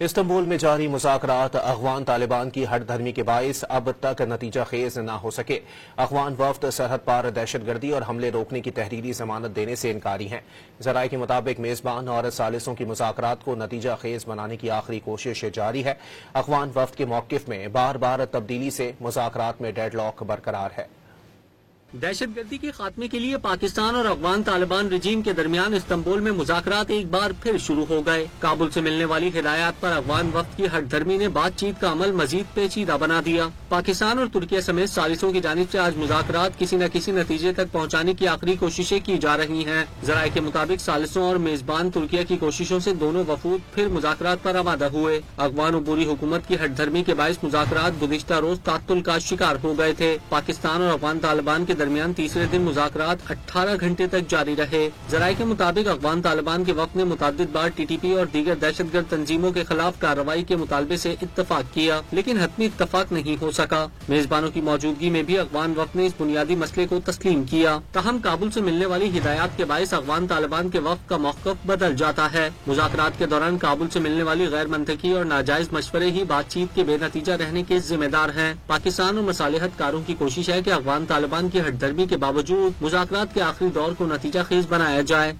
Istanbul میں جاری مذاکرات افغان طالبان کی ہٹ دھرمی کے باعث اب تک نتیجہ خیز نہ ہو سکے۔ افغان وفد سرحد پار دہشت گردی اور حملے روکنے کی تحریری ضمانت دینے سے انکاری ہیں۔ ذرائع کے مطابق میزبان اور ثالثوں کی مذاکرات کو نتیجہ خیز بنانے کی آخری کوشش جاری ہے۔ افغان وفد کے موقف میں بار بار تبدیلی سے مذاکرات میں ڈیڈ لاک برقرار ہے۔ دہشت گردی کے خاتمے کے لیے پاکستان اور افغان طالبان رجیم کے درمیان استنبول میں مذاکرات ایک بار پھر شروع ہو گئے۔ کابل سے ملنے والی ہدایات پر افغان وفد کی ہٹ دھرمی نے بات چیت کا عمل مزید پیچیدہ بنا دیا۔ پاکستان اور ترکیہ سمیت ثالثوں کی جانب سے آج مذاکرات کسی نہ کسی نتیجے تک پہنچانے کی آخری کوششیں کی جا رہی ہیں۔ ذرائع کے مطابق ثالثوں اور میزبان ترکیہ کی کوششوں سے دونوں وفود پھر مذاکرات پر آمادہ ہوئے۔ افغان عبوری حکومت کی ہٹ دھرمی کے باعث مذاکرات گزشتہ روز تعطل کا شکار ہو گئے تھے۔ پاکستان اور افغان طالبان کے درمیان تیسرے دن مذاکرات 18 گھنٹے تک جاری رہے۔ ذرائع کے مطابق افغان طالبان کے وفد نے متعدد بار ٹی ٹی پی اور دیگر دہشت گرد تنظیموں کے خلاف کارروائی کے مطالبے سے اتفاق کیا، لیکن حتمی اتفاق نہیں ہو سکا۔ میزبانوں کی موجودگی میں بھی افغان وفد نے اس بنیادی مسئلے کو تسلیم کیا۔ تاہم کابل سے ملنے والی ہدایات کے باعث افغان طالبان کے وفد کا موقف بدل جاتا ہے۔ مذاکرات کے دوران کابل سے ملنے والی غیر منطقی اور ناجائز مشورے ہی بات چیت کے بے نتیجہ رہنے کے ذمہ دار ہیں۔ پاکستان اور مصالحت کاروں کی کوشش ہے کہ افغان طالبان کی ہٹ دھرمی کے باوجود مذاکرات کے آخری دور کو نتیجہ خیز بنایا جائے۔